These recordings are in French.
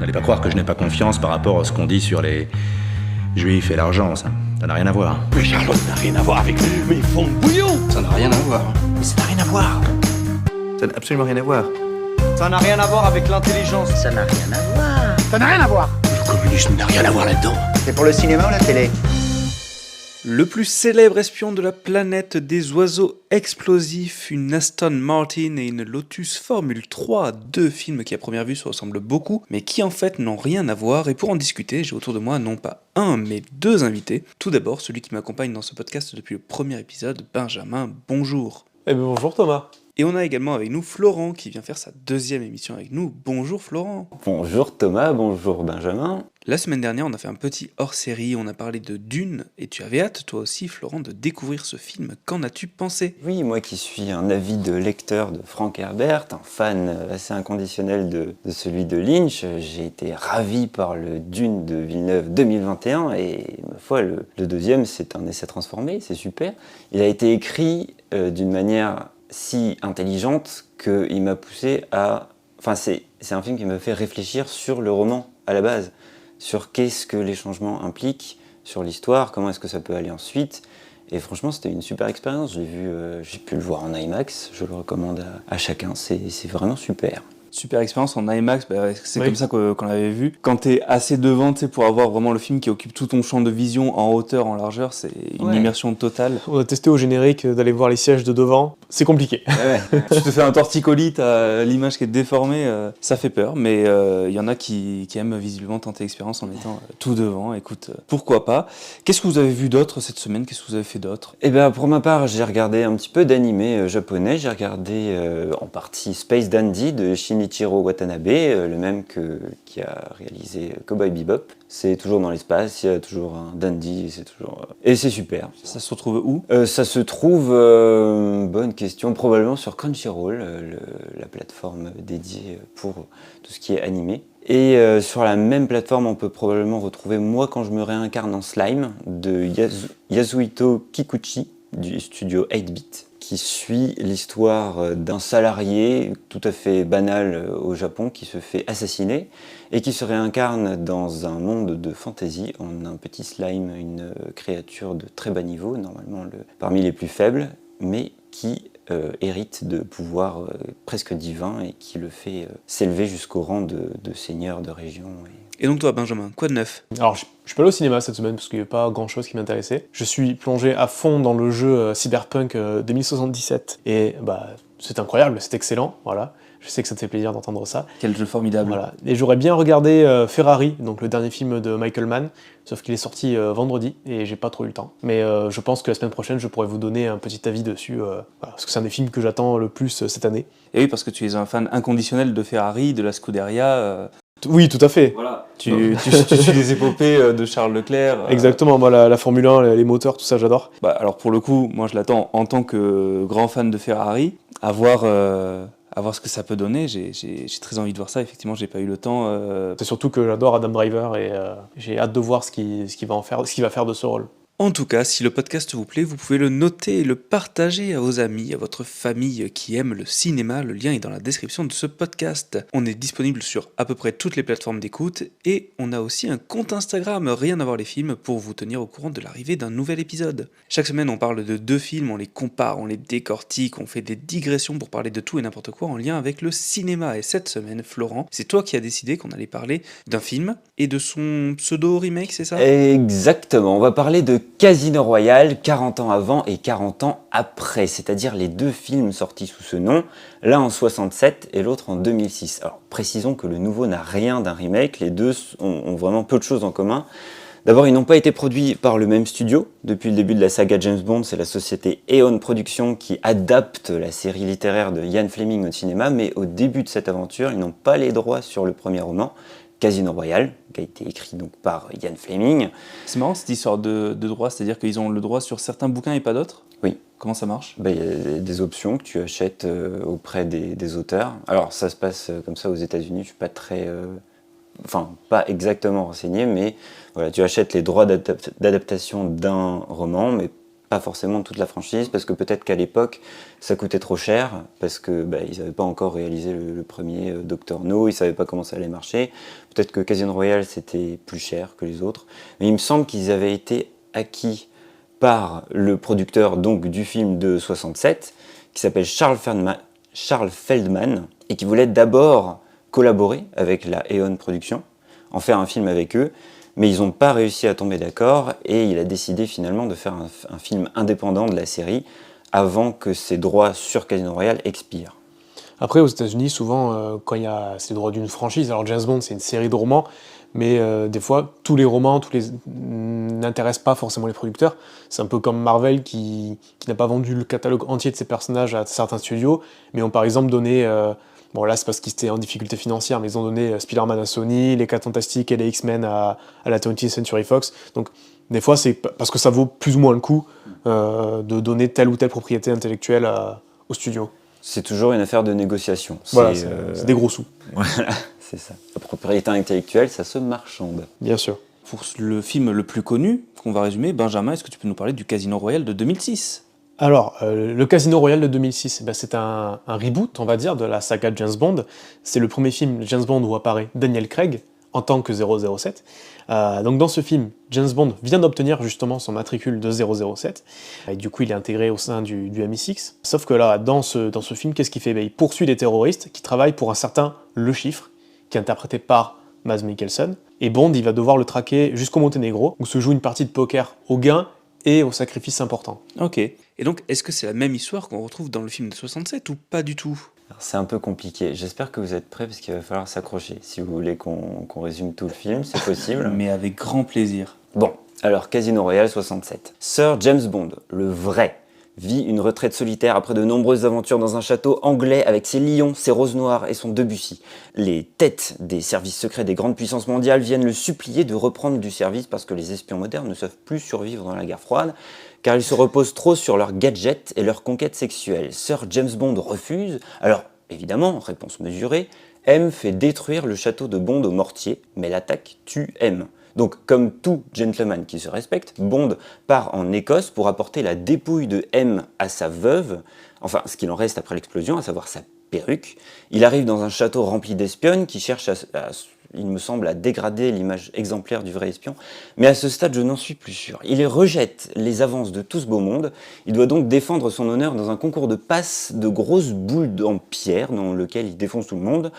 N'allez pas croire que je n'ai pas confiance par rapport à ce qu'on dit sur les juifs et l'argent, ça n'a rien à voir. Mais Charlotte n'a rien à voir avec mes fonds de bouillon. Ça n'a rien à voir. Mais ça n'a rien à voir. Ça n'a absolument rien à voir. Ça n'a rien à voir avec l'intelligence. Ça n'a rien à voir. Ça n'a rien à voir. Le communisme n'a rien à voir là-dedans. C'est pour le cinéma ou la télé? Le plus célèbre espion de la planète, des oiseaux explosifs, une Aston Martin et une Lotus Formule 3, deux films qui à première vue se ressemblent beaucoup, mais qui en fait n'ont rien à voir, et pour en discuter, j'ai autour de moi non pas un, mais deux invités. Tout d'abord, celui qui m'accompagne dans ce podcast depuis le premier épisode, Benjamin, bonjour. Eh bien bonjour Thomas. Et on a également avec nous Florent qui vient faire sa deuxième émission avec nous. Bonjour Florent. Bonjour Thomas, bonjour Benjamin. La semaine dernière, on a fait un petit hors-série, on a parlé de Dune, et tu avais hâte, toi aussi, Florent, de découvrir ce film. Qu'en as-tu pensé ? Oui, moi qui suis un avide lecteur de Frank Herbert, un fan assez inconditionnel de celui de Lynch, j'ai été ravi par le Dune de Villeneuve 2021, et ma foi, le deuxième, c'est un essai transformé, c'est super. Il a été écrit d'une manière si intelligente qu'il m'a poussé à... Enfin, c'est un film qui m'a fait réfléchir sur le roman, à la base. Sur qu'est-ce que les changements impliquent, sur l'histoire, comment est-ce que ça peut aller ensuite. Et franchement, c'était une super expérience. J'ai pu le voir en IMAX, je le recommande à chacun, c'est vraiment super. Super expérience en IMAX, c'est Oui. comme ça qu'on l'avait vu. Quand t'es assez devant, tu sais, pour avoir vraiment le film qui occupe tout ton champ de vision en hauteur, en largeur, c'est une immersion totale. On a testé au générique d'aller voir les sièges de devant, c'est compliqué. Tu te fais un torticolis, t'as l'image qui est déformée, ça fait peur, mais il y en a qui aiment visiblement tenter l'expérience en étant tout devant. Écoute, pourquoi pas. Qu'est-ce que vous avez vu d'autre cette semaine ? Qu'est-ce que vous avez fait d'autre ? Eh bien, pour ma part, j'ai regardé un petit peu d'animé japonais. J'ai regardé en partie Space Dandy de Shinichiro Watanabe, le même qui a réalisé Cowboy Bebop. C'est toujours dans l'espace, il y a toujours un dandy, et c'est super. Ça se retrouve où ? Ça se trouve, bonne question, probablement sur Crunchyroll, la plateforme dédiée pour tout ce qui est animé. Et sur la même plateforme, on peut probablement retrouver Moi quand je me réincarne en slime de Yasuhito Kikuchi du studio 8-bit, qui suit l'histoire d'un salarié tout à fait banal au Japon qui se fait assassiner et qui se réincarne dans un monde de fantasy en un petit slime, une créature de très bas niveau, normalement parmi les plus faibles, mais qui hérite de pouvoirs presque divins et qui le fait s'élever jusqu'au rang de seigneur de région. Et donc toi, Benjamin, quoi de neuf ? Alors je suis pas allé au cinéma cette semaine parce qu'il n'y a pas grand chose qui m'intéressait. Je suis plongé à fond dans le jeu Cyberpunk 2077 et c'est incroyable, c'est excellent, voilà. Je sais que ça te fait plaisir d'entendre ça. Quel jeu formidable. Voilà. Et j'aurais bien regardé Ferrari, donc le dernier film de Michael Mann, sauf qu'il est sorti vendredi et j'ai pas trop eu le temps. Mais je pense que la semaine prochaine, je pourrais vous donner un petit avis dessus, parce que c'est un des films que j'attends le plus cette année. Et oui, parce que tu es un fan inconditionnel de Ferrari, de la Scuderia. Oui, tout à fait. Voilà. Tu suis les épopées de Charles Leclerc. Exactement, moi la Formule 1, les moteurs, tout ça, j'adore. Alors pour le coup, moi je l'attends en tant que grand fan de Ferrari, à voir ce que ça peut donner. J'ai très envie de voir ça, effectivement j'ai pas eu le temps. C'est surtout que j'adore Adam Driver et j'ai hâte de voir ce qu'il va faire de ce rôle. En tout cas, si le podcast vous plaît, vous pouvez le noter et le partager à vos amis, à votre famille qui aime le cinéma. Le lien est dans la description de ce podcast. On est disponible sur à peu près toutes les plateformes d'écoute et on a aussi un compte Instagram, rien à voir les films, pour vous tenir au courant de l'arrivée d'un nouvel épisode. Chaque semaine, on parle de deux films, on les compare, on les décortique, on fait des digressions pour parler de tout et n'importe quoi en lien avec le cinéma. Et cette semaine, Florent, c'est toi qui as décidé qu'on allait parler d'un film et de son pseudo-remake, c'est ça ? Exactement, on va parler de Casino Royale, 40 ans avant et 40 ans après, c'est-à-dire les deux films sortis sous ce nom, l'un en 67 et l'autre en 2006. Alors précisons que le nouveau n'a rien d'un remake, les deux ont vraiment peu de choses en commun. D'abord, ils n'ont pas été produits par le même studio. Depuis le début de la saga James Bond, c'est la société Eon Productions qui adapte la série littéraire de Ian Fleming au cinéma, mais au début de cette aventure, ils n'ont pas les droits sur le premier roman, Casino Royale, qui a été écrit donc par Ian Fleming. C'est marrant cette histoire de droit, c'est-à-dire qu'ils ont le droit sur certains bouquins et pas d'autres ? Oui. Comment ça marche ? Il y a des options que tu achètes auprès des auteurs. Alors ça se passe comme ça aux États-Unis, je suis pas très... pas exactement renseigné, mais voilà, tu achètes les droits d'adaptation d'un roman, mais pas forcément toute la franchise, parce que peut-être qu'à l'époque, ça coûtait trop cher, parce que ils n'avaient pas encore réalisé le premier Dr No, ils ne savaient pas comment ça allait marcher. Peut-être que Casino Royale, c'était plus cher que les autres. Mais il me semble qu'ils avaient été acquis par le producteur donc, du film de 67, qui s'appelle Charles Feldman, et qui voulait d'abord collaborer avec la Eon Productions, en faire un film avec eux, mais ils n'ont pas réussi à tomber d'accord, et il a décidé finalement de faire un film indépendant de la série avant que ses droits sur Casino Royale expirent. Après, aux États-Unis, souvent, quand il y a ces droits d'une franchise, alors James Bond, c'est une série de romans, mais des fois, tous les romans n'intéressent pas forcément les producteurs. C'est un peu comme Marvel qui n'a pas vendu le catalogue entier de ses personnages à certains studios, mais ont par exemple donné... bon là c'est parce qu'ils étaient en difficulté financière, mais ils ont donné Spider-Man à Sony, les 4 Fantastiques et les X-Men à la 20th Century Fox. Donc des fois c'est parce que ça vaut plus ou moins le coup de donner telle ou telle propriété intellectuelle au studio. C'est toujours une affaire de négociation. Voilà, c'est des gros sous. Voilà, c'est ça. La propriété intellectuelle, ça se marchande. Bien sûr. Pour le film le plus connu, qu'on va résumer, Benjamin, est-ce que tu peux nous parler du Casino Royale de 2006 ? Alors, le Casino Royale de 2006, c'est un reboot, on va dire, de la saga James Bond. C'est le premier film James Bond où apparaît Daniel Craig en tant que 007. Donc dans ce film, James Bond vient d'obtenir justement son matricule de 007. Et du coup, il est intégré au sein du MI6. Sauf que là, dans ce film, qu'est-ce qu'il fait ? Il poursuit des terroristes qui travaillent pour un certain Le Chiffre, qui est interprété par Mads Mikkelsen. Et Bond, il va devoir le traquer jusqu'au Monténégro, où se joue une partie de poker au gain et au sacrifice important. Ok. Et donc, est-ce que c'est la même histoire qu'on retrouve dans le film de 67 ou pas du tout ? Alors, c'est un peu compliqué. J'espère que vous êtes prêts parce qu'il va falloir s'accrocher. Si vous voulez qu'on résume tout le film, c'est possible. Mais avec grand plaisir. Bon, alors Casino Royale 67. Sir James Bond, le vrai, vit une retraite solitaire après de nombreuses aventures dans un château anglais avec ses lions, ses roses noires et son Debussy. Les têtes des services secrets des grandes puissances mondiales viennent le supplier de reprendre du service parce que les espions modernes ne savent plus survivre dans la guerre froide, car ils se reposent trop sur leurs gadgets et leurs conquêtes sexuelles. Sir James Bond refuse, alors évidemment, réponse mesurée, M fait détruire le château de Bond au mortier, mais l'attaque tue M. Donc, comme tout gentleman qui se respecte, Bond part en Écosse pour apporter la dépouille de M à sa veuve, enfin, ce qu'il en reste après l'explosion, à savoir sa perruque. Il arrive dans un château rempli d'espionnes qui cherchent il me semble, à dégrader l'image exemplaire du vrai espion, mais à ce stade, je n'en suis plus sûr. Il rejette les avances de tout ce beau monde, il doit donc défendre son honneur dans un concours de passes de grosses boules en pierre, dans lequel il défonce tout le monde.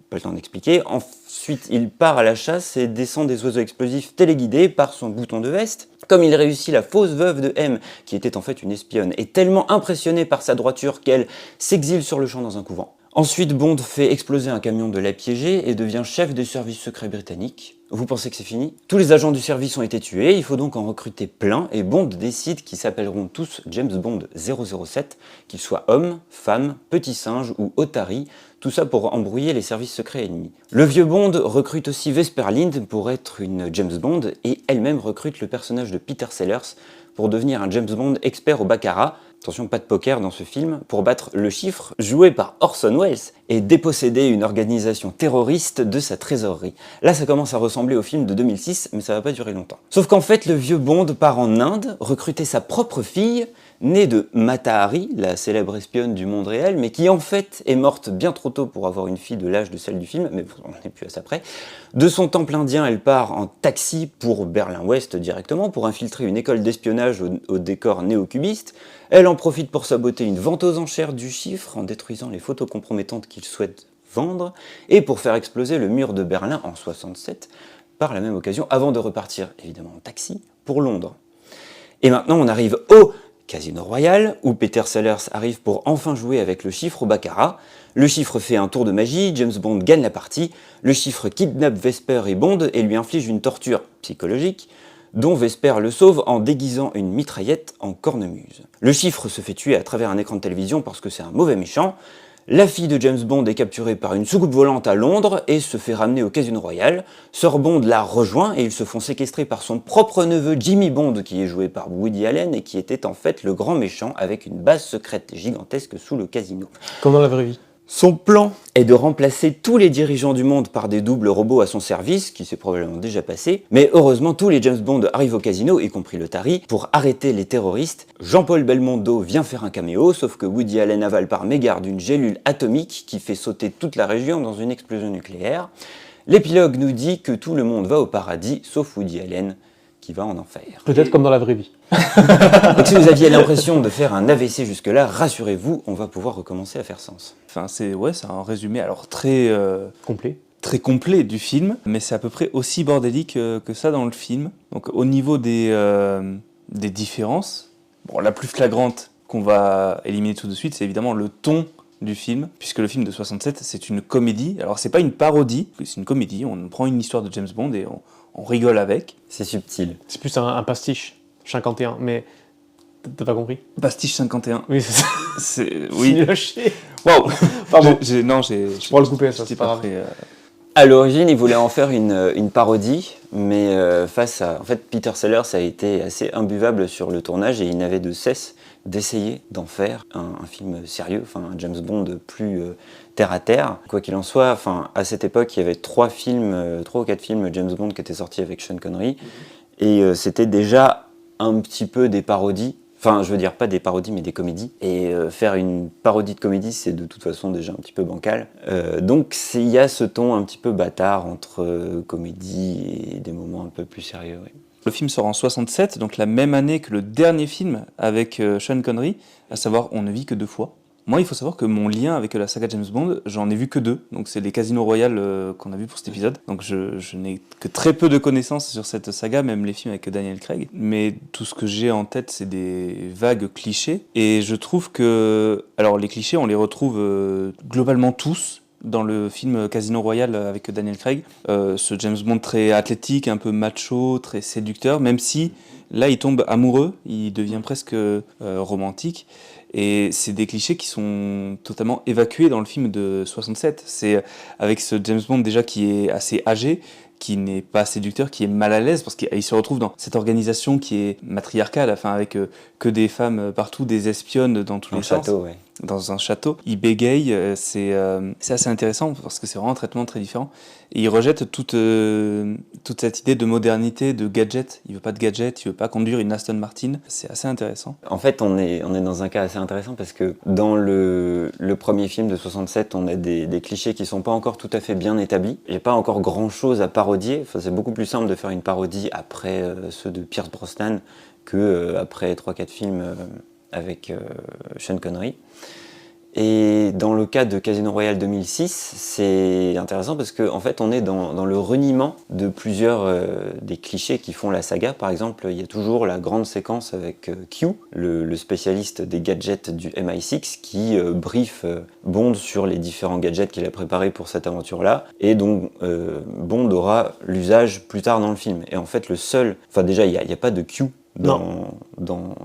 Pas le temps d'expliquer. Ensuite, il part à la chasse et descend des oiseaux explosifs téléguidés par son bouton de veste. Comme il réussit, la fausse veuve de M, qui était en fait une espionne, est tellement impressionnée par sa droiture qu'elle s'exile sur le champ dans un couvent. Ensuite, Bond fait exploser un camion de la piégée et devient chef des services secrets britanniques. Vous pensez que c'est fini ? Tous les agents du service ont été tués, il faut donc en recruter plein, et Bond décide qu'ils s'appelleront tous James Bond 007, qu'ils soient hommes, femmes, petits singes ou otaries, tout ça pour embrouiller les services secrets ennemis. Le vieux Bond recrute aussi Vesper Lynd pour être une James Bond, et elle-même recrute le personnage de Peter Sellers pour devenir un James Bond expert au baccarat. Attention, pas de poker dans ce film, pour battre Le Chiffre, joué par Orson Welles, et déposséder une organisation terroriste de sa trésorerie. Là, ça commence à ressembler au film de 2006, mais ça va pas durer longtemps. Sauf qu'en fait, le vieux Bond part en Inde, recruter sa propre fille, née de Mata Hari, la célèbre espionne du monde réel, mais qui en fait est morte bien trop tôt pour avoir une fille de l'âge de celle du film, mais on n'en est plus à ça près. De son temple indien, elle part en taxi pour Berlin-Ouest directement, pour infiltrer une école d'espionnage au décor néo-cubiste. Elle en profite pour saboter une vente aux enchères du Chiffre en détruisant les photos compromettantes qu'il souhaite vendre, et pour faire exploser le mur de Berlin en 67, par la même occasion, avant de repartir évidemment en taxi pour Londres. Et maintenant on arrive au Casino Royale, où Peter Sellers arrive pour enfin jouer avec Le Chiffre au baccarat. Le Chiffre fait un tour de magie, James Bond gagne la partie, Le Chiffre kidnappe Vesper et Bond et lui inflige une torture psychologique, dont Vesper le sauve en déguisant une mitraillette en cornemuse. Le Chiffre se fait tuer à travers un écran de télévision parce que c'est un mauvais méchant. La fille de James Bond est capturée par une soucoupe volante à Londres et se fait ramener au Casino Royale. Sir Bond la rejoint et ils se font séquestrer par son propre neveu Jimmy Bond, qui est joué par Woody Allen et qui était en fait le grand méchant avec une base secrète gigantesque sous le casino. Comme dans la vraie vie. Son plan est de remplacer tous les dirigeants du monde par des doubles robots à son service, qui s'est probablement déjà passé, mais heureusement tous les James Bond arrivent au casino, y compris le Tari, pour arrêter les terroristes. Jean-Paul Belmondo vient faire un caméo, sauf que Woody Allen avale par mégarde une gélule atomique qui fait sauter toute la région dans une explosion nucléaire. L'épilogue nous dit que tout le monde va au paradis, sauf Woody Allen, qui va en enfer. Peut-être comme dans la vraie vie. Donc si vous aviez l'impression de faire un AVC jusque-là, rassurez-vous, on va pouvoir recommencer à faire sens. Enfin, c'est un résumé alors très complet du film, mais c'est à peu près aussi bordélique que ça dans le film. Donc au niveau des différences, bon, la plus flagrante qu'on va éliminer tout de suite, c'est évidemment le ton du film, puisque le film de 67, c'est une comédie. Alors c'est pas une parodie, c'est une comédie, on prend une histoire de James Bond et on rigole avec. C'est subtil. C'est plus un pastiche, 51, mais t'as pas compris? Pastiche 51. Oui, c'est ça. Oui. Il a chier. Waouh. Pardon. J'ai Je pourrais le couper, ça, c'est pas grave. À l'origine, il voulait en faire une parodie, mais face à... En fait, Peter Sellers a été assez imbuvable sur le tournage et il n'avait de cesse d'essayer d'en faire un film sérieux, enfin un James Bond plus terre à terre. Quoi qu'il en soit, enfin à cette époque, il y avait 3 ou 4 films James Bond qui étaient sortis avec Sean Connery, et c'était déjà un petit peu des parodies. Enfin, je veux dire pas des parodies, mais des comédies. Et faire une parodie de comédie, c'est de toute façon déjà un petit peu bancal. Donc il y a ce ton un petit peu bâtard entre comédie et des moments un peu plus sérieux. Oui. Le film sort en 67, donc la même année que le dernier film avec Sean Connery, à savoir On ne vit que 2 fois. Moi, il faut savoir que mon lien avec la saga James Bond, j'en ai vu que 2. Donc c'est les Casino Royale qu'on a vu pour cet épisode. Donc je n'ai que très peu de connaissances sur cette saga, même les films avec Daniel Craig. Mais tout ce que j'ai en tête, c'est des vagues clichés. Et je trouve que... Alors les clichés, on les retrouve globalement tous dans le film Casino Royale avec Daniel Craig. Ce James Bond très athlétique, un peu macho, très séducteur, même si là il tombe amoureux, il devient presque romantique. Et c'est des clichés qui sont totalement évacués dans le film de 67. C'est avec ce James Bond déjà qui est assez âgé, qui n'est pas séducteur, qui est mal à l'aise, parce qu'il se retrouve dans cette organisation qui est matriarcale, enfin avec que des femmes partout, des espionnes dans tous les sens. Château, ouais. Dans un château. Il bégaye, c'est assez intéressant, parce que c'est vraiment un traitement très différent. Et il rejette toute cette idée de modernité, de gadget. Il veut pas de gadget, il veut pas conduire une Aston Martin. C'est assez intéressant. En fait, on est dans un cas assez intéressant parce que dans le premier film de 67, on a des clichés qui sont pas encore tout à fait bien établis. Il n'y a pas encore grand-chose à parodier. Enfin, c'est beaucoup plus simple de faire une parodie après ceux de Pierce Brosnan que après 3-4 films avec Sean Connery. Et dans le cas de Casino Royale 2006, c'est intéressant parce qu'en fait, on est dans le reniement de plusieurs des clichés qui font la saga. Par exemple, il y a toujours la grande séquence avec Q, le spécialiste des gadgets du MI6, qui briefe Bond sur les différents gadgets qu'il a préparés pour cette aventure-là, et dont Bond aura l'usage plus tard dans le film. Et en fait, déjà, il n'y a pas de Q dans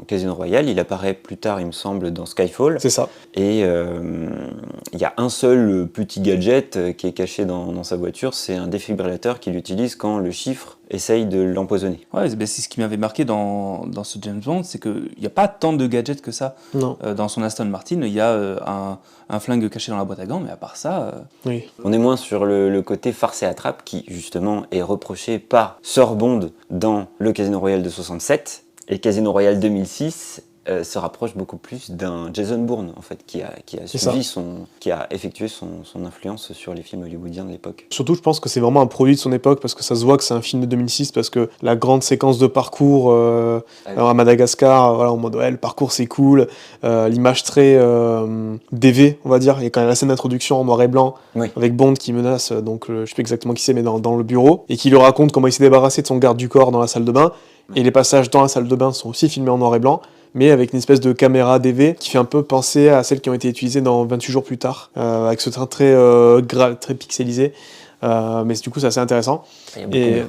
Casino Royale, il apparaît plus tard, il me semble, dans Skyfall. C'est ça. Et il y a un seul petit gadget qui est caché dans sa voiture, c'est un défibrillateur qu'il utilise quand le chiffre essaye de l'empoisonner. Ouais, c'est ce qui m'avait marqué dans ce James Bond, c'est qu'il n'y a pas tant de gadgets que ça. Dans son Aston Martin, il y a un flingue caché dans la boîte à gants, mais à part ça... Oui. On est moins sur le côté farce et attrape qui, justement, est reproché par Sir Bond dans le Casino Royale de 67, et Casino Royale 2006 se rapproche beaucoup plus d'un Jason Bourne, en fait, qui a effectué son influence sur les films hollywoodiens de l'époque. Surtout, je pense que c'est vraiment un produit de son époque, parce que ça se voit que c'est un film de 2006, parce que la grande séquence de parcours à Madagascar, voilà, en mode ouais, le parcours c'est cool, l'image très DV, on va dire, il y a quand même la scène d'introduction en noir et blanc, oui, avec Bond qui menace, donc je sais plus exactement qui c'est, mais dans le bureau, et qui lui raconte comment il s'est débarrassé de son garde du corps dans la salle de bain, et les passages dans la salle de bain sont aussi filmés en noir et blanc, mais avec une espèce de caméra DV qui fait un peu penser à celles qui ont été utilisées dans 28 jours plus tard, avec ce train très pixelisé. Mais du coup, c'est assez intéressant. Et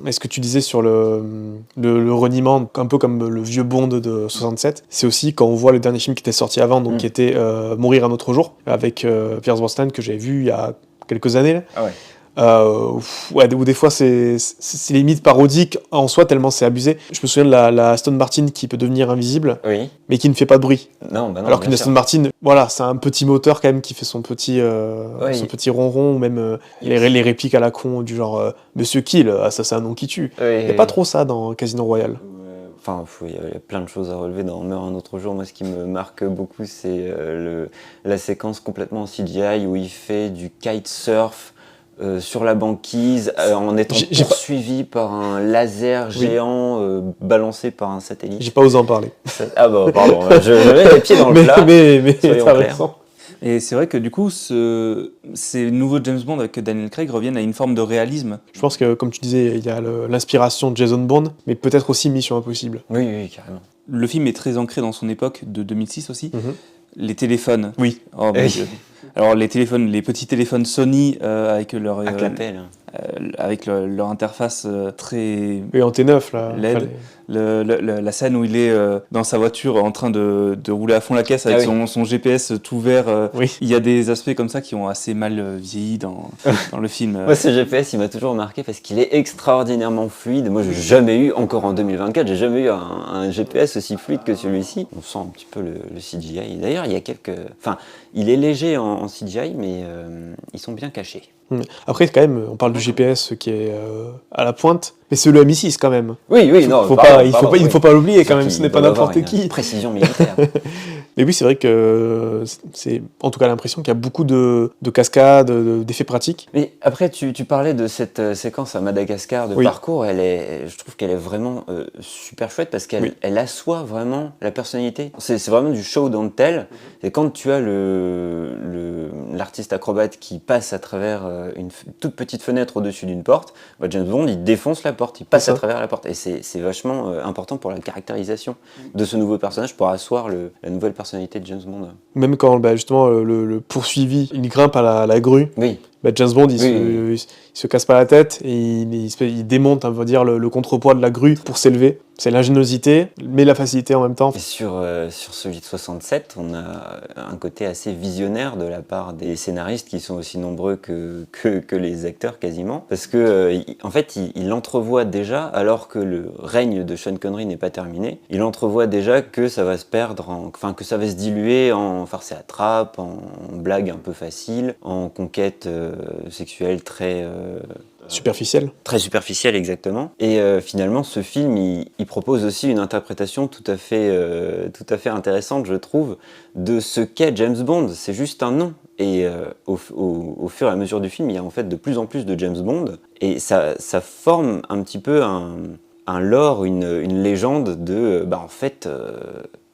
ce que tu disais sur le reniement, un peu comme le vieux Bond de 67, c'est aussi quand on voit le dernier film qui était sorti avant, donc qui était Mourir un autre jour, avec Pierce Brosnan, que j'avais vu il y a quelques années. Là. Ah ouais. Ou des fois c'est limite parodique en soi tellement c'est abusé. Je me souviens de la Aston Martin qui peut devenir invisible, Oui. mais qui ne fait pas de bruit. Non, bah non. Alors bien qu'une sûr. Aston Martin, voilà, c'est un petit moteur quand même qui fait son petit ronron, ou même les répliques à la con du genre Monsieur Kill, ça c'est un nom qui tue. Il n'y a pas trop ça dans Casino Royale. Enfin, il y a plein de choses à relever dans Meurt un autre jour. Moi, ce qui me marque beaucoup, c'est la séquence complètement en CGI où il fait du kitesurf sur la banquise en étant poursuivi par un laser géant balancé par un satellite. J'ai pas osé en parler. Ah bah pardon, je mets les pieds dans le plat. Mais soyons t'as clairs. raison. Et c'est vrai que du coup, ces nouveaux James Bond avec Daniel Craig reviennent à une forme de réalisme. Je pense que, comme tu disais, il y a l'inspiration de Jason Bourne, mais peut-être aussi Mission Impossible. Oui, carrément. Le film est très ancré dans son époque de 2006 aussi. Mhm. Les téléphones. Oui. Oh, mon Dieu. Alors les petits téléphones Sony avec leur Avec l'appel. avec leur interface très Oui, en T9, là. LED. La scène où il est dans sa voiture en train de rouler à fond la caisse avec son GPS tout vert. Oui. Il y a des aspects comme ça qui ont assez mal vieilli dans le film. Moi, ce GPS, il m'a toujours marqué parce qu'il est extraordinairement fluide. Moi, j'ai jamais eu, encore en 2024, j'ai jamais eu un GPS aussi fluide que celui-ci. On sent un petit peu le CGI. D'ailleurs, il y a enfin, il est léger en CGI, mais ils sont bien cachés. Après, quand même, on parle du GPS qui est à la pointe, mais c'est le Mi6 quand même. Oui, Il ne faut pas l'oublier quand même, ce n'est pas n'importe qui. Précision militaire. Mais oui, c'est vrai que c'est en tout cas l'impression qu'il y a beaucoup de cascades, d'effets pratiques. Mais après, tu parlais de cette séquence à Madagascar de parcours. Je trouve qu'elle est vraiment super chouette parce qu'elle elle assoit vraiment la personnalité. C'est vraiment du show don't tell. Et quand tu as l'artiste acrobate qui passe à travers une toute petite fenêtre au-dessus d'une porte, James Bond, il défonce la porte, il passe à travers la porte. Et c'est vachement important pour la caractérisation de ce nouveau personnage, pour asseoir la nouvelle personnalité de James Bond. Même quand justement le poursuivi, il grimpe à la grue. Oui. James Bond, il se casse pas la tête et il démonte, on va dire, le contrepoids de la grue pour s'élever. C'est l'ingéniosité, mais la facilité en même temps. Et sur celui de 67, on a un côté assez visionnaire de la part des scénaristes qui sont aussi nombreux que les acteurs quasiment. Parce que en fait, il entrevoit déjà, alors que le règne de Sean Connery n'est pas terminé, il entrevoit déjà que ça va se perdre, que ça va se diluer en farce et attrape, en blague un peu facile, en conquête sexuelle très superficielle. Très superficielle, exactement. Et finalement, ce film, il propose aussi une interprétation tout à fait intéressante, je trouve, de ce qu'est James Bond. C'est juste un nom. Et au fur et à mesure du film, il y a en fait de plus en plus de James Bond. Et ça forme un petit peu un lore, une légende de,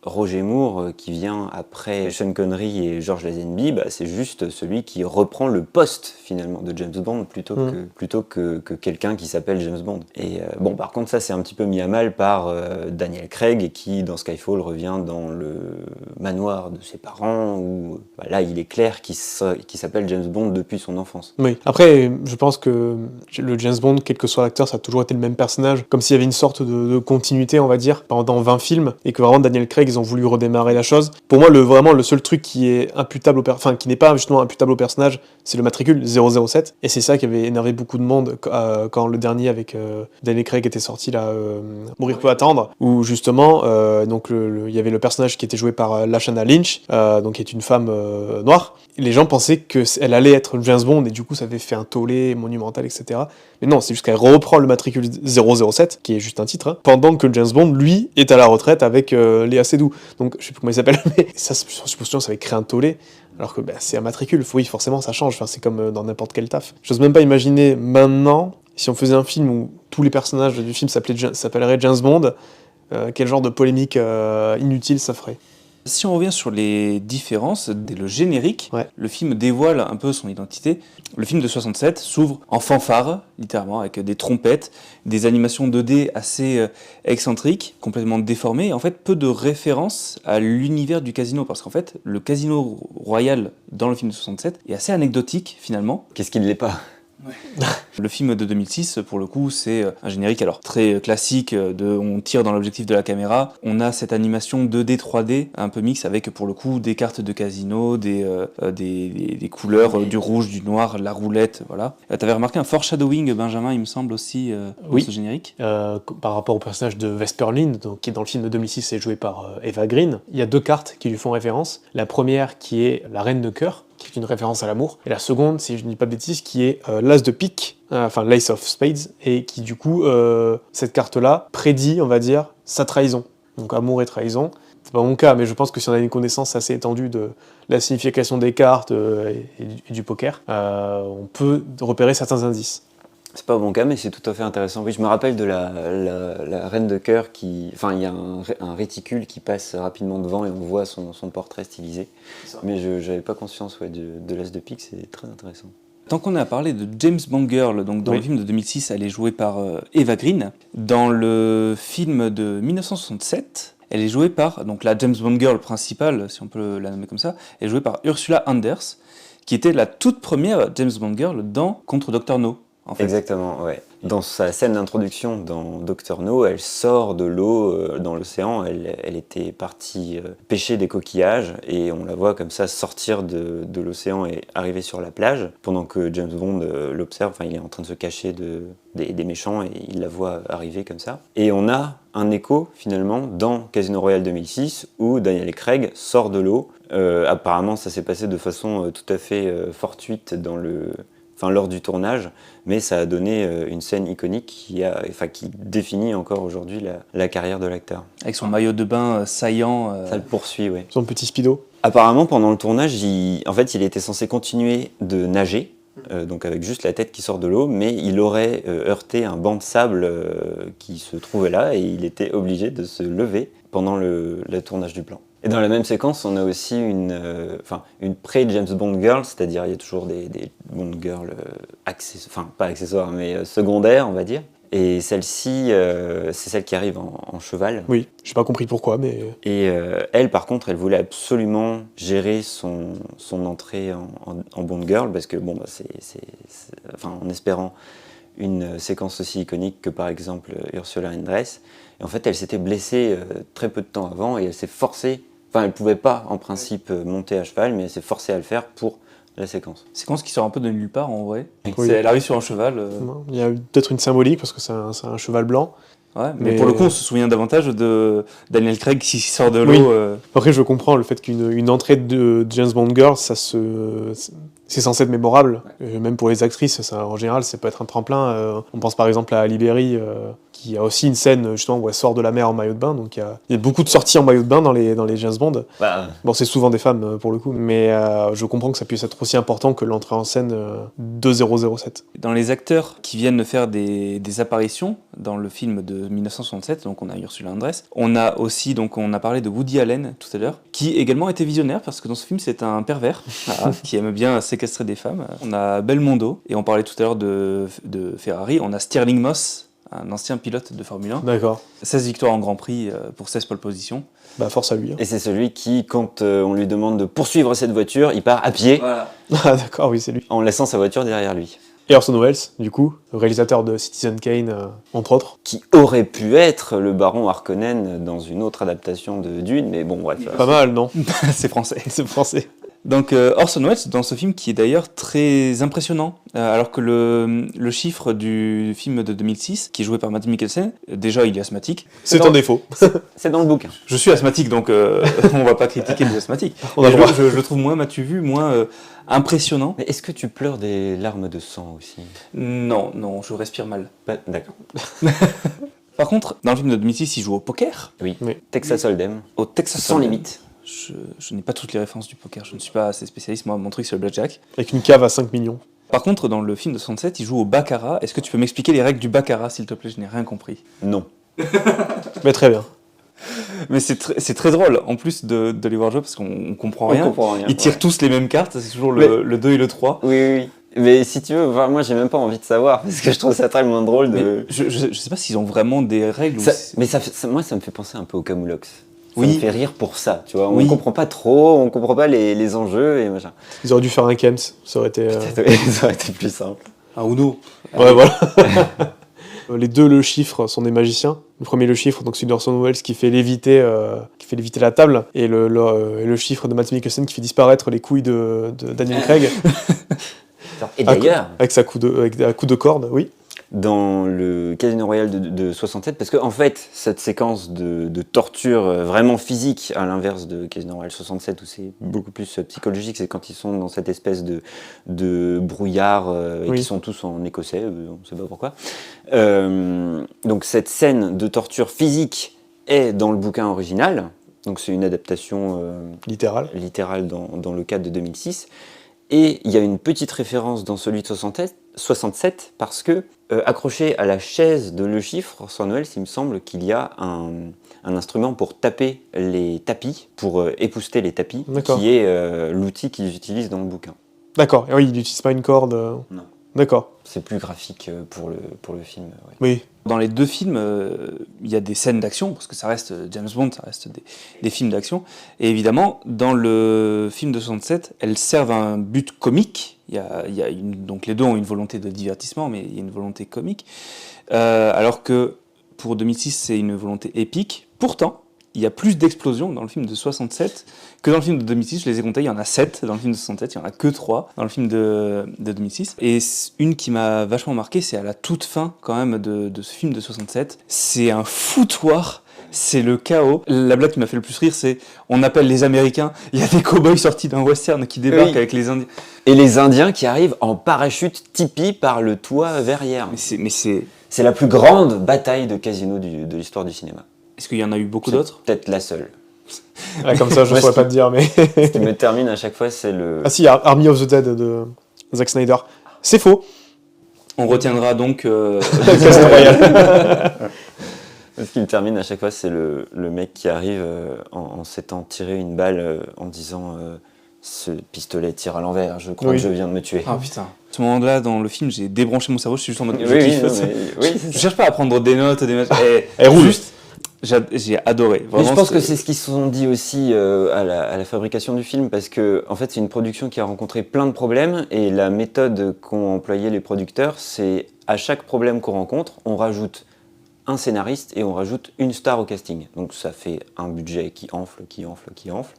Roger Moore, qui vient après Sean Connery et George Lazenby, c'est juste celui qui reprend le poste finalement de James Bond plutôt que quelqu'un qui s'appelle James Bond. Et par contre, ça c'est un petit peu mis à mal par Daniel Craig, qui dans Skyfall revient dans le manoir de ses parents, où là il est clair qu'il s'appelle James Bond depuis son enfance. Oui. Après, je pense que le James Bond, quel que soit l'acteur, ça a toujours été le même personnage, comme s'il y avait une sorte de continuité, on va dire, pendant 20 films, et que vraiment Daniel Craig, ils ont voulu redémarrer la chose. Pour moi, vraiment, le seul truc qui est imputable qui n'est pas justement imputable au personnage, c'est le matricule 007. Et c'est ça qui avait énervé beaucoup de monde quand le dernier avec Daniel Craig était sorti, là, Mourir peut attendre, où justement, il y avait le personnage qui était joué par Lashana Lynch, qui est une femme noire. Et les gens pensaient qu'elle allait être James Bond, et du coup, ça avait fait un tollé monumental, etc. Mais non, c'est juste qu'elle reprend le matricule 007, qui est juste un titre, pendant que James Bond, lui, est à la retraite avec Léa Seydoux. Donc, je sais plus comment il s'appelle, mais ça, je pense que ça avait créé un tollé, alors que c'est un matricule. Oui, forcément, ça change. Enfin, c'est comme dans n'importe quel taf. J'ose même pas imaginer maintenant, si on faisait un film où tous les personnages du film s'appelleraient James Bond, quel genre de polémique inutile ça ferait. Si on revient sur les différences, dès le générique, le film dévoile un peu son identité. Le film de 67 s'ouvre en fanfare, littéralement, avec des trompettes, des animations 2D assez excentriques, complètement déformées, et en fait peu de références à l'univers du casino, parce qu'en fait, le casino royal dans le film de 67 est assez anecdotique, finalement. Qu'est-ce qui ne l'est pas ? Le film de 2006, pour le coup, c'est un générique alors très classique, on tire dans l'objectif de la caméra, on a cette animation 2D, 3D, un peu mix avec pour le coup des cartes de casino, des couleurs, du rouge, du noir, la roulette, voilà. T'avais remarqué un foreshadowing, Benjamin, il me semble aussi, dans Oui. ce générique. Par rapport au personnage de Vesperlin, donc, qui est dans le film de 2006 est joué par Eva Green, il y a 2 cartes qui lui font référence. La première qui est la Reine de cœur, qui est une référence à l'amour, et la seconde, si je ne dis pas de bêtises, qui est l'As de pique, enfin l'Ace of Spades, et qui du coup, cette carte-là, prédit, on va dire, sa trahison. Donc amour et trahison. C'est pas mon cas, mais je pense que si on a une connaissance assez étendue de la signification des cartes et du poker, on peut repérer certains indices. C'est pas mon cas, mais c'est tout à fait intéressant. Oui, je me rappelle de la reine de cœur qui... Enfin, il y a un réticule qui passe rapidement devant et on voit son portrait stylisé. Mais je n'avais pas conscience de l'as de pique, c'est très intéressant. Tant qu'on a parlé de James Bond Girl, donc dans le film de 2006, elle est jouée par Eva Green. Dans le film de 1967, elle est jouée par, donc la James Bond Girl principale, si on peut la nommer comme ça, elle est jouée par Ursula Anders, qui était la toute première James Bond Girl dans Contre Dr. No. En fait. Exactement, ouais. Dans sa scène d'introduction dans Dr. No, elle sort de l'eau dans l'océan, elle était partie pêcher des coquillages et on la voit comme ça sortir de l'océan et arriver sur la plage pendant que James Bond l'observe, enfin il est en train de se cacher des méchants et il la voit arriver comme ça. Et on a un écho finalement dans Casino Royale 2006 où Daniel Craig sort de l'eau. Apparemment ça s'est passé de façon tout à fait fortuite lors du tournage, mais ça a donné une scène iconique qui définit encore aujourd'hui la carrière de l'acteur. Avec son maillot de bain saillant. Ça le poursuit, oui. Son petit speedo. Apparemment, pendant le tournage, il était censé continuer de nager, donc avec juste la tête qui sort de l'eau, mais il aurait heurté un banc de sable qui se trouvait là, et il était obligé de se lever pendant le tournage du plan. Et dans la même séquence, on a aussi une pré-James Bond girl, c'est-à-dire il y a toujours des Bond girls pas accessoires, mais secondaires, on va dire. Et celle-ci, c'est celle qui arrive en cheval. Oui, j'ai pas compris pourquoi, mais... Et elle, par contre, elle voulait absolument gérer son entrée en Bond girl, parce que, en espérant une séquence aussi iconique que, par exemple, Ursula Andress. Et en fait, elle s'était blessée très peu de temps avant, et elle s'est forcée... Enfin, elle pouvait pas, en principe, monter à cheval, mais elle s'est forcée à le faire pour la séquence. Séquence qui sort un peu de nulle part, en vrai. Oui. Elle arrive sur un cheval. Il y a peut-être une symbolique, parce que c'est un cheval blanc. Ouais, mais pour le coup, on se souvient davantage de Daniel Craig qui sort de l'eau. Oui. Après, je comprends le fait qu'une entrée de James Bond Girl, c'est censé être mémorable. Même pour les actrices, en général, ça peut être un tremplin. On pense par exemple à Halle Berry, qui a aussi une scène justement où elle sort de la mer en maillot de bain. Donc il y a beaucoup de sorties en maillot de bain dans les James Bond. Bon, c'est souvent des femmes pour le coup, mais je comprends que ça puisse être aussi important que l'entrée en scène de 007. Dans les acteurs qui viennent faire des apparitions dans le film de 1967, donc on a Ursula Andress, on a aussi, donc on a parlé de Woody Allen tout à l'heure, qui également était visionnaire parce que dans ce film c'est un pervers qui aime bien séquestrer des femmes. On a Belmondo, et on parlait tout à l'heure de Ferrari, on a Stirling Moss, un ancien pilote de Formule 1. D'accord. 16 victoires en Grand Prix pour 16 pole positions. Bah force à lui. Et c'est celui qui, quand on lui demande de poursuivre cette voiture, il part à pied, Voilà. Ah d'accord, oui, c'est lui. en laissant sa voiture derrière lui. Et Orson Welles, du coup, le réalisateur de Citizen Kane, entre autres. Qui aurait pu être le baron Harkonnen dans une autre adaptation de Dune, mais bon, bref. Pas mal, non? C'est français. C'est français. Donc Orson Welles dans ce film qui est d'ailleurs très impressionnant, alors que le chiffre du film de 2006, qui est joué par Mads Mikkelsen, déjà il est asthmatique. C'est un défaut. C'est dans le bouquin. Je suis asthmatique, donc on va pas critiquer les asthmatiques. On a le droit. Je le trouve moins, m'as-tu vu, moins impressionnant. Mais est-ce que tu pleures des larmes de sang aussi? Non, je respire mal. D'accord. Par contre, dans le film de 2006, il joue au poker, Oui. Oui. Texas Hold'em. au Texas Sans Hold'em. limite. Je n'ai pas toutes les références du poker, je ne suis pas assez spécialiste, moi mon truc c'est le blackjack. Avec une cave à 5 millions. Par contre, dans le film de 67, il joue au baccarat. Est-ce que tu peux m'expliquer les règles du baccarat, s'il te plaît? Je n'ai rien compris. Non. Mais très bien. Mais c'est très drôle, en plus de les voir jouer, parce qu'on comprend rien. On comprend rien. Ils tirent tous les mêmes cartes, c'est toujours le 2 et le 3. Oui. Mais si tu veux, moi j'ai même pas envie de savoir, parce que je trouve ça tellement drôle de... Mais je sais pas s'ils ont vraiment des règles. Moi ça me fait penser un peu au Camoulox. Ça Oui. me fait rire pour ça, tu vois. On Oui. comprend pas trop, on comprend pas les enjeux et machin. Ils auraient dû faire un Kems, ça aurait été... Ça aurait été plus simple. Ah, Uno. Ouais, voilà. Les deux le chiffre sont des magiciens. Le premier le chiffre, donc celui d'Orson Welles qui fait léviter la table, et le chiffre de Mads Mikkelsen qui fait disparaître les couilles de Daniel Craig. Et d'ailleurs, avec un coup de corde, oui. dans le Casino Royale de 67, parce que en fait, cette séquence de torture vraiment physique, à l'inverse de Casino Royale 67, où c'est beaucoup plus psychologique, c'est quand ils sont dans cette espèce de brouillard, et Oui. qu'ils sont tous en écossais, on ne sait pas pourquoi. Donc cette scène de torture physique est dans le bouquin original, donc c'est une adaptation Littéral. littérale dans le cadre de 2006. Et il y a une petite référence dans celui de 67 parce que, accroché à la chaise de Le Chiffre, Orson Welles, il me semble qu'il y a un instrument pour taper les tapis, pour épousseter les tapis, D'accord. qui est l'outil qu'ils utilisent dans le bouquin. D'accord. Et oui, il n'utilise pas une corde. Non. D'accord. C'est plus graphique pour le film. Ouais. Oui. Dans les deux films, il y a des scènes d'action, parce que ça reste James Bond, ça reste des films d'action. Et évidemment, dans le film de 67, elles servent un but comique. Donc les deux ont une volonté de divertissement, mais il y a une volonté comique. Alors que pour 2006, c'est une volonté épique. Pourtant, il y a plus d'explosions dans le film de 67 que dans le film de 2006. Je les ai comptés, il y en a 7 dans le film de 67, il n'y en a que 3 dans le film de 2006. Et une qui m'a vachement marqué, c'est à la toute fin quand même de ce film de 67. C'est un foutoir, c'est le chaos. La blague qui m'a fait le plus rire, c'est on appelle les Américains, il y a des cow-boys sortis d'un western qui débarquent avec les Indiens. Et les Indiens qui arrivent en parachute tipi par le toit verrière. Mais c'est... C'est la plus grande bataille de casino de l'histoire du cinéma. Est-ce qu'il y en a eu beaucoup C'est d'autres ? peut-être la seule. Ah, comme ça, je ne Moi, saurais pas te dire, mais... Ce qui me termine à chaque fois, c'est le... Ah si, Army of the Dead de Zack Snyder. C'est faux. On retiendra donc... Casino Royale. Ce qui me termine à chaque fois, c'est le mec qui arrive en s'étant tiré une balle en disant ce pistolet tire à l'envers, je crois Oui. que je viens de me tuer. Ah putain. À ce moment-là, dans le film, j'ai débranché mon cerveau, je suis juste en mode... Oui, je oui, kiffe. non, mais- oui, c'est Je cherche pas à prendre des notes, des matchs. Elle roule. Juste, j'ai adoré. Mais Vraiment, je pense que c'est ce qu'ils se sont dit aussi à la fabrication du film, parce que en fait, c'est une production qui a rencontré plein de problèmes, et la méthode qu'ont employé les producteurs, c'est à chaque problème qu'on rencontre, on rajoute un scénariste et on rajoute une star au casting. Donc ça fait un budget qui enfle.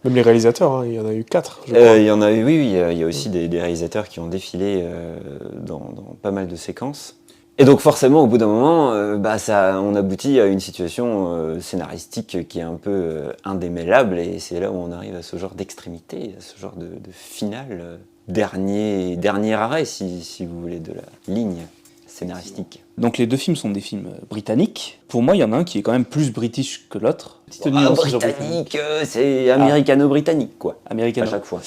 Même les réalisateurs, hein, il y en a eu 4, je crois. Il y en a, oui, il y a aussi des réalisateurs qui ont défilé dans pas mal de séquences. Et donc forcément, au bout d'un moment, on aboutit à une situation scénaristique qui est un peu indémêlable, et c'est là où on arrive à ce genre d'extrémité, à ce genre de finale, dernier arrêt, si vous voulez, de la ligne scénaristique. Donc les deux films sont des films britanniques. Pour moi, il y en a un qui est quand même plus british que l'autre. Petite Ah, nuance sur britannique, c'est américano-britannique, quoi, Américain. à chaque fois.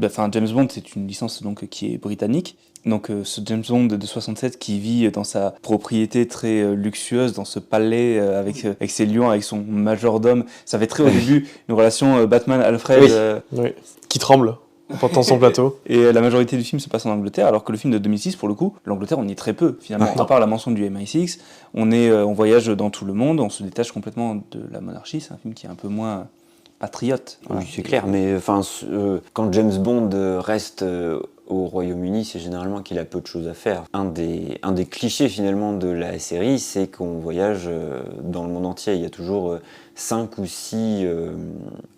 Enfin, James Bond, c'est une licence donc qui est britannique. Donc ce James Bond de 67 qui vit dans sa propriété très luxueuse, dans ce palais avec ses lions, avec son majordome. Ça fait très au début une relation Batman-Alfred. Oui. Oui. Qui tremble en portant son plateau. Et la majorité du film se passe en Angleterre, alors que le film de 2006, pour le coup, l'Angleterre, on y est très peu. Finalement, à part la mention du MI6, on voyage dans tout le monde, on se détache complètement de la monarchie. C'est un film qui est un peu moins patriote. Voilà. Oui, c'est clair, mais quand James Bond reste au Royaume-Uni, c'est généralement qu'il a peu de choses à faire. Un des clichés finalement de la série, c'est qu'on voyage dans le monde entier. Il y a toujours 5 ou 6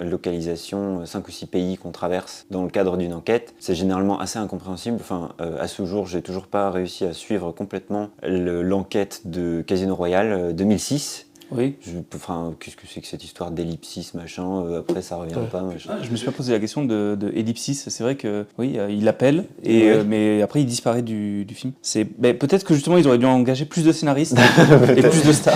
localisations, 5 ou 6 pays qu'on traverse dans le cadre d'une enquête. C'est généralement assez incompréhensible. Enfin, à ce jour, j'ai toujours pas réussi à suivre complètement l'enquête de Casino Royale 2006. Oui. Qu'est-ce que c'est que cette histoire d'ellipsis, machin, après ça revient pas, machin. Je me suis pas posé la question de Ellipsis. C'est vrai que oui, il appelle, mais après il disparaît du film. Peut-être que justement ils auraient dû engager plus de scénaristes et plus de stars.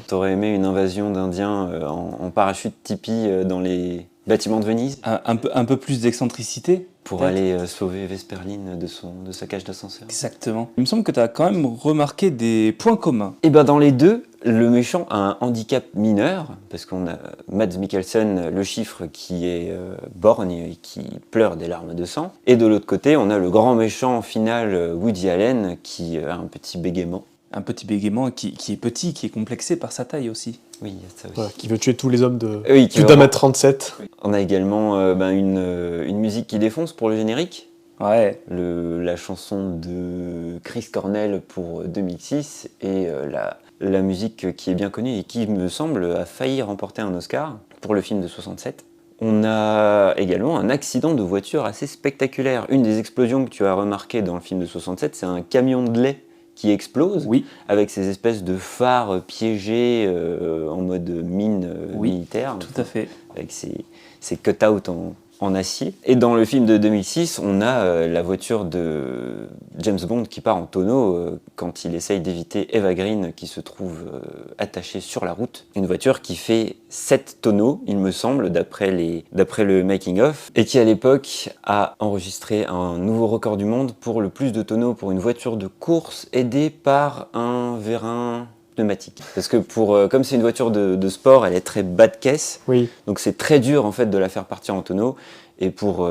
T'aurais aimé une invasion d'Indiens en parachute tipi dans les bâtiments de Venise Un peu plus d'excentricité. pour peut-être. aller sauver Vesperline de sa cage d'ascenseur. Exactement. Il me semble que tu as quand même remarqué des points communs. Et ben dans les deux, le méchant a un handicap mineur, parce qu'on a Mads Mikkelsen, le chiffre, qui est borgne et qui pleure des larmes de sang. Et de l'autre côté, on a le grand méchant final, Woody Allen, qui a un petit bégaiement. Un petit bégaiement qui est petit, qui est complexé par sa taille aussi. Oui, il y a ça aussi. Voilà, qui veut tuer tous les hommes de Oui, qui plus vraiment- d'1m37. On a également une musique qui défonce pour le générique. Ouais. La chanson de Chris Cornell pour 2006 et la musique qui est bien connue et qui, me semble, a failli remporter un Oscar pour le film de 67. On a également un accident de voiture assez spectaculaire. Une des explosions que tu as remarqué dans le film de 67, c'est un camion de lait qui explose, Oui. avec ces espèces de phares piégés en mode mine militaire, Tout à fait. avec ces cut-out en acier. Et dans le film de 2006, on a la voiture de James Bond qui part en tonneau quand il essaye d'éviter Eva Green qui se trouve attachée sur la route. Une voiture qui fait 7 tonneaux, il me semble, d'après le making-of, et qui à l'époque a enregistré un nouveau record du monde pour le plus de tonneaux pour une voiture de course aidée par un vérin pneumatique. Parce que comme c'est une voiture de sport, elle est très bas de caisse, Oui. donc c'est très dur en fait de la faire partir en tonneau. Et pour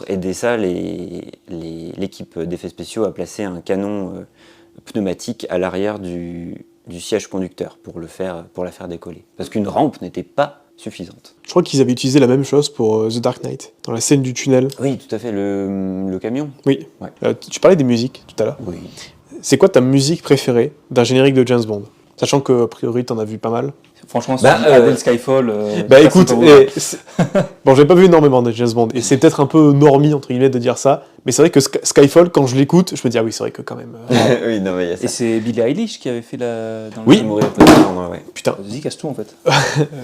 aider ça, l'équipe d'effets spéciaux a placé un canon pneumatique à l'arrière du siège conducteur pour la faire décoller. Parce qu'une rampe n'était pas suffisante. Je crois qu'ils avaient utilisé la même chose pour The Dark Knight, dans la scène du tunnel. Oui, tout à fait, le camion. Oui. Ouais. Tu parlais des musiques tout à l'heure. Oui. C'est quoi ta musique préférée d'un générique de James Bond? Sachant que, a priori, t'en as vu pas mal. Franchement, sur Adele Skyfall... Bah écoute, bon, j'ai pas vu énormément de James Bond, et c'est peut-être un peu normie, entre guillemets, de dire ça, mais c'est vrai que Skyfall, quand je l'écoute, je me dis, ah oui, c'est vrai que quand même... Oui, non, mais il y a ça. Et c'est Billie Eilish qui avait fait dans Oui. Mourir peut-être, ouais. Putain, Vas-y, casse tout en fait.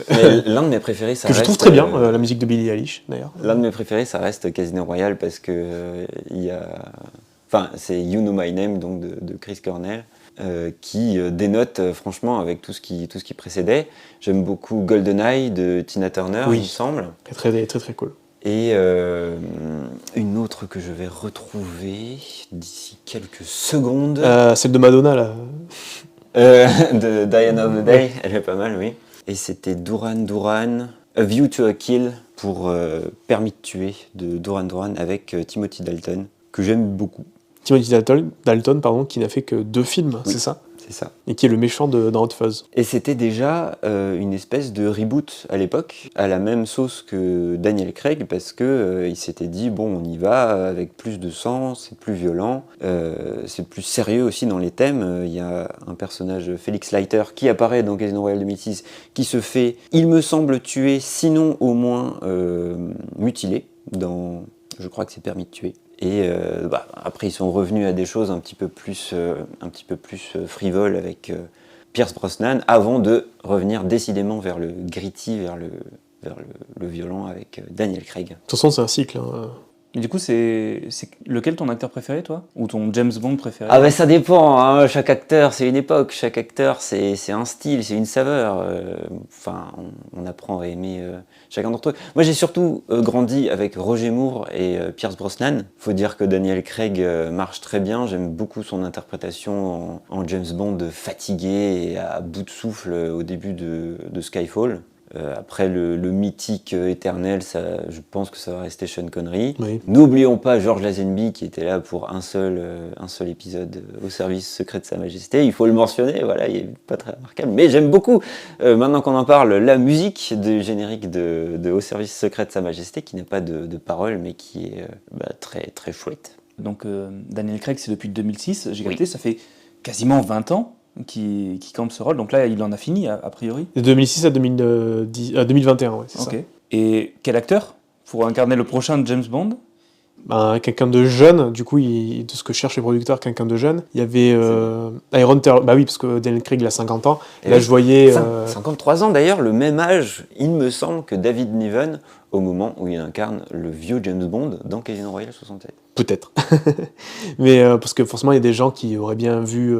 Mais l'un de mes préférés, ça que reste... je trouve très bien, la musique de Billie Eilish, d'ailleurs. L'un de mes préférés, ça reste Casino Royale parce que il y a... Enfin, c'est You Know My Name, donc de Chris Cornell, qui dénote franchement avec tout ce qui précédait. J'aime beaucoup GoldenEye de Tina Turner, Oui. il me semble. Très, très, très cool. Et une autre que je vais retrouver d'ici quelques secondes. Celle de Madonna, là. De Diana of the Day, elle est pas mal, oui. Et c'était Duran Duran, A View to a Kill pour Permis de tuer de Duran Duran avec Timothy Dalton, que j'aime beaucoup. Timothy Dalton, qui n'a fait que 2 films, Oui. c'est ça? C'est ça. Et qui est le méchant dans Hot Fuzz. Et c'était déjà une espèce de reboot à l'époque, à la même sauce que Daniel Craig, parce que il s'était dit bon, on y va avec plus de sang, c'est plus violent, c'est plus sérieux aussi dans les thèmes. Il y a un personnage, Felix Leiter, qui apparaît dans Casino Royale 2006, qui se fait, il me semble, tuer, sinon au moins mutilé dans, je crois que c'est Permis de tuer. Et après, ils sont revenus à des choses un petit peu plus frivoles avec Pierce Brosnan, avant de revenir décidément vers le gritty, vers le violent avec Daniel Craig. De toute façon, c'est un cycle. Hein. Et du coup, c'est lequel ton acteur préféré, toi? Ou ton James Bond préféré? Ah bah ça dépend, hein. Chaque acteur c'est une époque, chaque acteur c'est un style, c'est une saveur. Enfin, on apprend à aimer chacun d'entre eux. Moi j'ai surtout grandi avec Roger Moore et Pierce Brosnan. Faut dire que Daniel Craig marche très bien, j'aime beaucoup son interprétation en James Bond fatigué et à bout de souffle au début de Skyfall. Après le mythique éternel, je pense que ça va rester Sean Connery. Oui. N'oublions pas George Lazenby qui était là pour un seul épisode au service secret de Sa Majesté. Il faut le mentionner, voilà, il est pas très remarquable. Mais j'aime beaucoup, maintenant qu'on en parle, la musique du générique de Au service secret de Sa Majesté, qui n'a pas de paroles, mais qui est très, très chouette. Donc Daniel Craig, c'est depuis 2006, j'ai capté, ça fait quasiment 20 ans qui campe ce rôle. Donc là, il en a fini, a priori. De 2006 à 2021, ouais, c'est ça. Ok. Et quel acteur pour incarner le prochain James Bond? Ben, quelqu'un de jeune, du coup, de ce que cherchent les producteurs, quelqu'un de jeune. Il y avait Aaron Taylor, bah oui, parce que Daniel Craig, il a 50 ans. Et là, je voyais... 53 ans d'ailleurs, le même âge, il me semble, que David Niven, au moment où il incarne le vieux James Bond dans Casino Royale 67. Peut-être. Mais parce que forcément, il y a des gens qui auraient bien vu...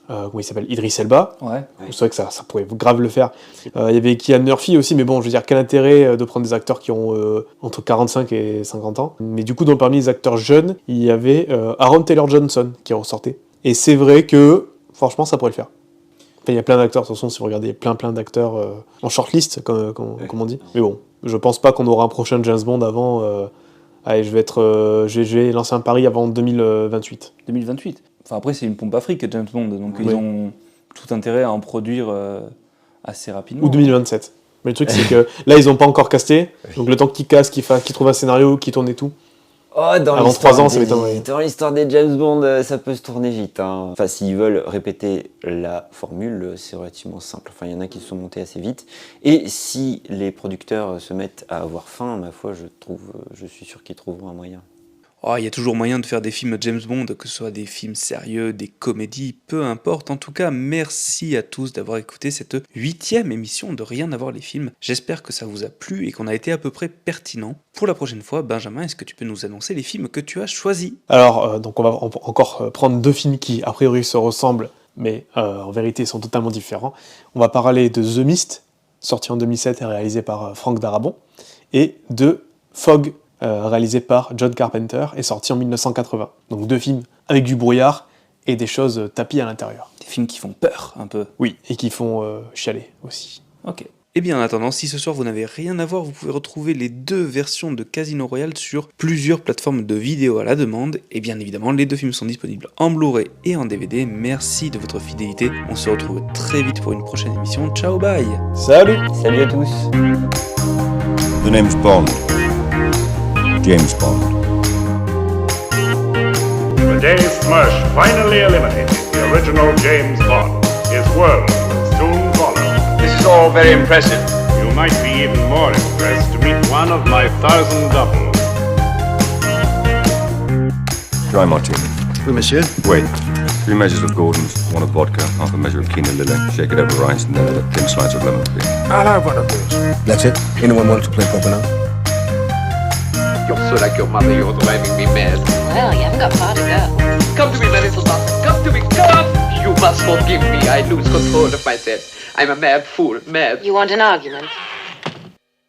comment il s'appelle, Idris Elba. Ouais. C'est vrai que ça pourrait grave le faire. Il y avait Cillian Murphy aussi, mais bon, je veux dire, quel intérêt de prendre des acteurs qui ont entre 45 et 50 ans. Mais du coup, parmi les acteurs jeunes, il y avait Aaron Taylor-Johnson qui ressortait. Et c'est vrai que, franchement, ça pourrait le faire. Enfin, il y a plein d'acteurs, de toute façon, si vous regardez plein d'acteurs en shortlist, comme on dit. Mais bon, je pense pas qu'on aura un prochain James Bond avant... allez, je vais lancer un pari avant 2028. 2028. Enfin, après, c'est une pompe à fric, James Bond, donc Oui. ils ont tout intérêt à en produire assez rapidement. Ou 2027. Mais le truc, c'est que là, ils ont pas encore casté. Donc le temps qu'ils cassent, qu'ils trouvent un scénario, qu'ils tournent et tout, Oh, dans Avant l'histoire 3 ans, ça des- m'étonnerait. Dans l'histoire des James Bond, ça peut se tourner vite. Hein. Enfin, s'ils veulent répéter la formule, c'est relativement simple. Enfin, il y en a qui se sont montés assez vite. Et si les producteurs se mettent à avoir faim, ma foi, je suis sûr qu'ils trouveront un moyen. Oh, il y a toujours moyen de faire des films James Bond, que ce soit des films sérieux, des comédies, peu importe. En tout cas, merci à tous d'avoir écouté cette 8e émission de Rien à voir les films. J'espère que ça vous a plu et qu'on a été à peu près pertinent. Pour la prochaine fois, Benjamin, est-ce que tu peux nous annoncer les films que tu as choisis ? Alors, donc on va encore prendre 2 films qui, a priori, se ressemblent, mais en vérité sont totalement différents. On va parler de The Mist, sorti en 2007 et réalisé par Frank Darabont, et de Fog, réalisé par John Carpenter et sorti en 1980. Donc 2 films avec du brouillard et des choses tapies à l'intérieur. Des films qui font peur, un peu. Oui, et qui font chialer aussi. Ok. Et bien en attendant, si ce soir vous n'avez rien à voir, vous pouvez retrouver les 2 versions de Casino Royale sur plusieurs plateformes de vidéos à la demande. Et bien évidemment, les 2 films sont disponibles en Blu-ray et en DVD. Merci de votre fidélité. On se retrouve très vite pour une prochaine émission. Ciao, bye. Salut! Salut à tous. The name's Bond. James Bond. The day Smush finally eliminated the original James Bond. His world will soon follow. This is all very impressive. You might be even more impressed to meet one of my 1,000 doubles. Dry martini. Oui, monsieur. Wait. 3 measures of Gordon's, 1 of vodka, half a measure of Kina Lily. Shake it over ice and then add a thin slice of lemon peel. I'll have one of those. That's it? Anyone want to play poker now? You're so like your mother, you're driving me mad. Well, you haven't got far to go. Come to me, my little bastard. Come to me, come! You must forgive me. I lose control of myself. I'm a mad fool, mad. You want an argument?